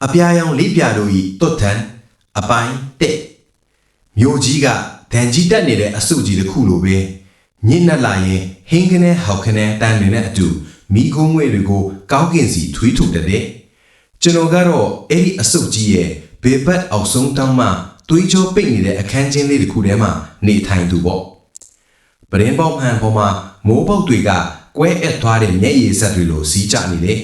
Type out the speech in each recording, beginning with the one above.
အပြာရောင်လေးပြတို့ဤတွတ်ထန်အပိုင်းတက်မြို့ကြီးကဒန်ကြီးတက်နေတဲ့အစုကြီးတစ်ခုလိုပဲညစ်နက်လာရင်ဟင်းကနေဟောက်ခနဲ့တန်းနေတဲ့အတူမိခိုးငွေတွေကိုကောင်းကင်စီထွေးထုတ်တဲ့ကျွန်တော်ကတော့အဲ့ဒီအစုကြီးရဲ့ဘေဘတ်အောင်ဆုံးတောင်းမှသွေးကြောပိတ်နေတဲ့အခန်းချင်းလေးတစ်ခုထဲမှာနေထိုင်သူပေါ့ပရင်ပေါက်မှန်ပေါ်မှာမိုးပေါက်တွေကကွဲအပ်သွားတဲ့မျက်ရည်ဆက်တွေလိုစီးကျနေတယ်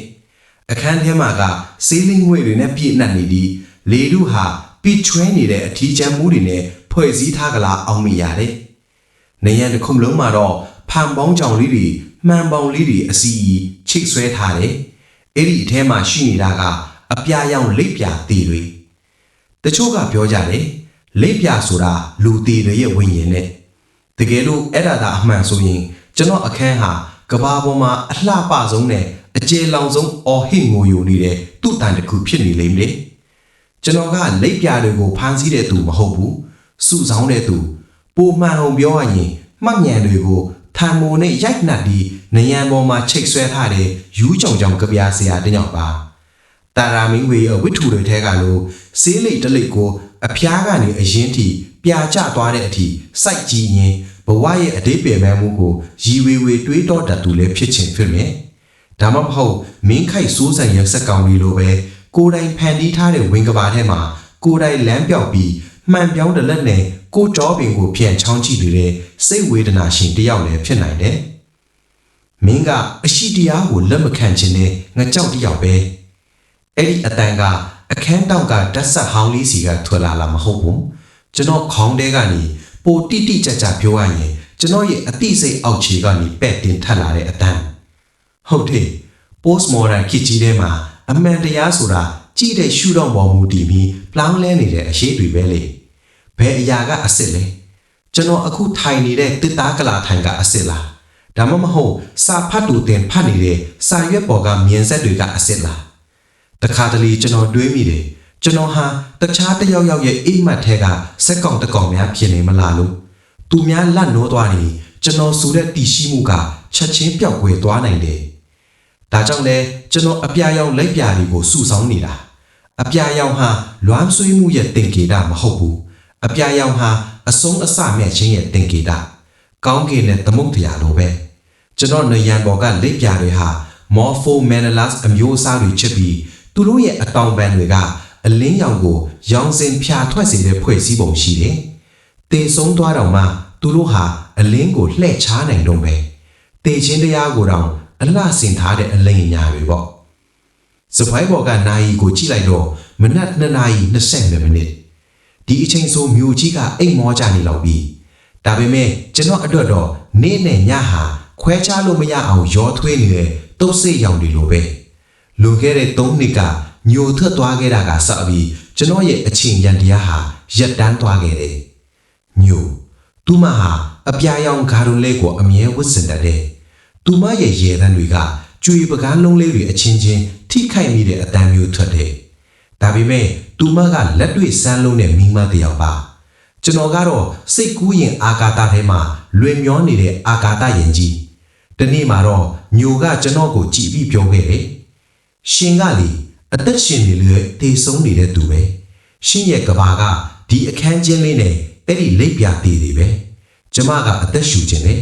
အခန်းထဲမှာကဆေးလင်းငွေတွေနဲ့ပြည့်နှက်နေပြီးလေတို့ဟာပြည့်ချွဲနေတဲ့အထီးကျန်းမှုတွေနဲ့ဖွဲ့စည်းထားကြလားအောင်မိရတယ်။နေရန်တစ်ခုလုံးမှာတော့ဖန်ပေါင်းကြောင်လေးတွေမှန်ပေါင်းလေးတွေအစီချိတ်ဆွဲထားတယ်။အဲ့ဒီအထဲမှာရှိနေတာကအပြာရောင်လိပ်ပြာသေးတွေ။တချို့ကပြောကြတယ်လိပ်ပြာဆိုတာလူသေးတွေရဲ့ဝိညာဉ်နဲ့တကယ်လို့အဲ့ဒါသာအမှန်ဆိုရင်ကျွန်တော်အခန်းဟာကဘာပေါ်မှာအလှပဆုံးနဲ့အကျေလောင်ဆုံးအော်ဟစ်ငိုယိုနေတဲ့သူ့တန်တစ်ခုဖြစ်နေလိမ့်မယ်ကျွန်တော်ကလိပ်ပြာတွေကိုဖမ်းဆီးတဲ့သူမဟုတ်ဘူးစုဆောင်းတဲ့သူပိုမှန်အောင်ပြောရရင်မှတ်ဉာဏ်တွေကိုထံမိုးနဲ့ရိုက်နှက်ပြီးနယံပေါ်မှာချိတ်ဆွဲထားတဲ့ယူးကြောင်ကြောင်ကြပြားစရာတညောက်ပါတာရာမင်းဝေဝိထုတွေထဲကလို့ဆေးလိတ်တလိတ်ကိုအဖျားကနေအရင်ထိပြာကျသွားတဲ့အထိစိုက်ကြည့်ရင်ဘဝရဲ့အတိတ်ပယ်မှုကိုရီဝေဝေတွေးတောတတ်သူလည်းဖြစ်ခြင်းဖြစ်မယ်ဒါမှမဟုတ်မင်းခိုက်စိုးစံရစက်ကောင်လေးလိုပဲကိုယ်တိုင်ဖန်တီးထားတဲ့ဝင်းကဘာထဲမှာကိုယ်တိုင်လမ်းပြောက်ပြီးမှန်ပြောင်းတဲ့လက်နဲ့ကိုကြောပင်ကိုပြန်ချောင်းကြည့်နေတဲ့စိတ်ဝေဒနာရှင်တယောက်လည်းဖြစ်နိုင်တယ်။မင်းကအရှိတရားကိုလက်မခံခြင်းနဲ့ငကြောက်တယောက်ပဲ။အဲ့ဒီအတန်ကအခန်းတောက်ကဓာတ်ဆက်ဟောင်းလေးစီကထွက်လာမဟုတ်ဘူး။ကျွန်တော်ခေါင်းထဲကနေပိုတိတိကျကျပြောရရင်ကျွန်တော်ရဲ့အသိစိတ်အောက်ခြေကနေပဲ့တင်ထပ်လာတဲ့အတန်ဟုတ်တယ် postmodern ခေတ်ကြီးထဲမှာအမှန်တရားဆိုတာကြည့်တဲ့ရှုထောင့်ပေါ်မူတည်ပြီးပြောင်းလဲနေတဲ့အရှိတွေပဲလေဘယ်အရာကအစ်စ်လဲကျွန်တော်အခုထိုင်နေတဲ့တစ်သားကလာထိုင်ကအစ်စ်လားဒါမှမဟုတ်စာဖတ်သူတင်ဖတ်နေတဲ့စာရွက်ပေါ်ကမြင်ဆက်တွေကအစ်စ်လားတခါတလေကျွန်တော်တွေးမိတယ်ကျွန်တော်ဟာတခြားတယောက်ရဲ့အိမ်မက်ထဲကစက်ကောင်တကောင်များဖြစ်နေမလားလို့သူများလက်နိုးသွားနေကျွန်တော်ဆိုတဲ့တည်ရှိမှုကချက်ချင်းပျောက်ကွယ်သွားနိုင်တယ်ဒါကြောင့်လဲကျွန်တော်အပြာရောင်လက်ပြာတွေကိုစုဆောင်းနေတာအပြာရောင်ဟာလွမ်းဆွေးမှုရဲ့တင်ကေတာမဟုတ်ဘူးအပြာရောင်ဟာအဆုံးအစမဲ့ခြင်းရဲ့တင်ကေတာကောင်းကင်နဲ့သမုတ်တရားလိုပဲကျွန်တော်နေရန်ပေါ်ကလက်ပြာတွေဟာ Morpho Menelaus အမျိုးအစားတွေချစ်ပြီးသူတို့ရဲ့အတောင်ပံတွေကအလင်းရောင်ကိုရောင်စင်ဖြာထွက်စေတဲ့ဖွဲ့စည်းပုံရှိတယ်တေဆုံးသွားတော့မှသူတို့ဟာအလင်းကိုလှည့်ချနိုင်တော့ပဲတေချင်းတရားကိုတောင်အလှဆင်ထားတဲ့အလိမ်ညာတွေပေါ့စပိုက်ဘော်ကနိုင်ကိုကြည့်လိုက်တော့မနက်2 နာရီ20မိနစ်ဒီအချိန်ဆိုမြို့ကြီးကအိမ်မောကြနေလောက်ပြီဒါပေမဲ့ကျွန်တော်အတွက်တော့နေ့နဲ့ညဟာခွဲခြားလို့မရအောင်ရောထွေးနေတဲ့တုတ်ဆိတ်ရောင်တွေလိုပဲလွန်ခဲ့တဲ့3 နှစ်ကညိုထွက်သွားခဲ့တာကစပြီးကျွန်တော်ရဲ့အချိန်ရန်တရားဟာရက်တန်းသွားခဲ့တယ်ညိုသူမဟာအပြာရောင်ဂါရုံလေးကိုအမြဲဝတ်ဆင်တတ်တယ်သူမရဲ့ရေတန်းတွေကကျွေပကန်းလုံးလေးတွေအချင်းချင်းထိခိုက်မိတဲ့အတန်မျိုးထွက်တယ်။ဒါပေမဲ့သူမကလက်တွေ့စမ်းလုံးနဲ့မိမတယောက်ပါ။ကျွန်တော်ကတော့စိတ်ကူးရင်အာကာသထဲမှာလွင်မျောနေတဲ့အာကာသယင်ကြီး။ဒီနေ့မှာတော့ညိုကကျွန်တော်ကိုကြည့်ပြီးပြောခဲ့တယ်။ရှင်ကလေအသက်ရှင်နေလေတေဆုံးနေတဲ့သူပဲ။ရှင်ရဲ့ကဘာကဒီအခန်းချင်းလေးနဲ့အဲ့ဒီလိပ်ပြာသေးတွေပဲ။ကျမကအသက်ရှူခြင်းနဲ့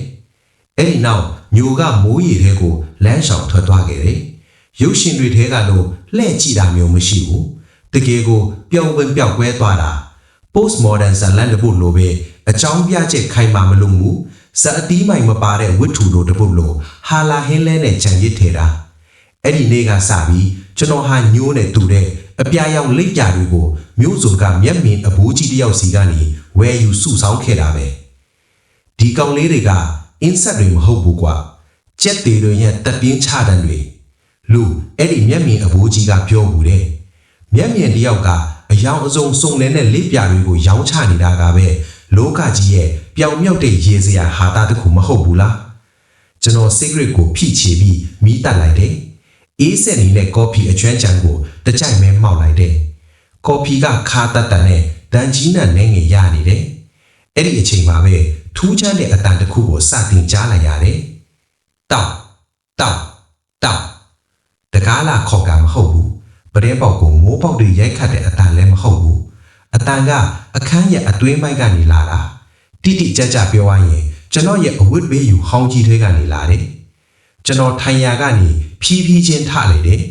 အဲ့ဒီနောက်ညိုကမိုးရီထဲကိုလမ်းလျှောက်ထွက်သွားခဲ့တယ်။ရုပ်ရှင်တွေထဲကလို့လှည့်ကြည့်တာမျိုးမရှိဘူး။တကယ်ကိုပျောက်ပင်ပျောက်ကွဲသွားတာ postmodern ဇာတ်လမ်းတစ်ပုဒ်လိုပဲအကြောင်းပြချက်ခိုင်မာမလို့မှုဇာတ်အတီးမိုင်မပါတဲ့ဝတ္ထုလိုတစ်ပုဒ်လိုဟာလာဟင်းလဲနဲ့ခြံရစ်ထဲတာ။အဲ့ဒီနေ့ကစပြီးကျွန်တော်ဟာညိုးနဲ့တူတဲ့အပြာရောင်လိပ်ပြာတွေကိုမျိုးစုံကမျက်မြင်အဘိုးကြီးတယောက်စီကနေဝယ်ယူစုဆောင်းခဲ့တာပဲ။ဒီကောင်လေးတွေကအင်းဆက်တွေမဟုတ်ဘူးကွာကြက်တွေရဲ့တပ်ပြင်းချတန်းတွေလူအဲ့ဒီမျက်မြင်အဘိုးကြီးကပြောဘူးတဲ့မျက်မြင်တယောက်ကအယောင်အစုံစုံလဲတဲ့လေးပြာတွေကိုရောင်းချနေတာကပဲလောကကြီးရဲ့ပျောင်မြောက်တဲ့ရေစရာဟာတာတခုမဟုတ်ဘူးလားကျွန်တော် secret ကိုဖိချေပြီးမီးတက်လိုက်တယ်အေးစက်နေတဲ့ကော်ဖီအကျွမ်းချမ်းကိုတကြိုက်မဲမှောက်လိုက်တယ်ကော်ဖီကခါတတ်တဲ့ဒန်ကြီးနဲ့နေငယ်ရနေတယ်အဲ့ဒီအချိန်မှာပဲထူးခြားတဲ့အတန်တစ်ခုကိုစတင်ကြားလိုက်ရတယ်တောက်တောက်တောက်တကားလာခေါ်ကမဟုတ်ဘူး ပရဲပေါက်ကိုမိုးပေါက်တွေရိုက်ခတ်တဲ့အတန်လည်းမဟုတ်ဘူးအတန်ကအခန်းရဲ့အတွင်းပိုင်းကနေလာတာတိတိကျကျပြောရရင်ကျွန်တော်ရဲ့အဝတ်ဘေးယူဟောင်းကြီးတွေကနေလာတယ်ကျွန်တော်ထိုင်ရာကနေဖြည်းဖြည်းချင်းထလိုက်တယ်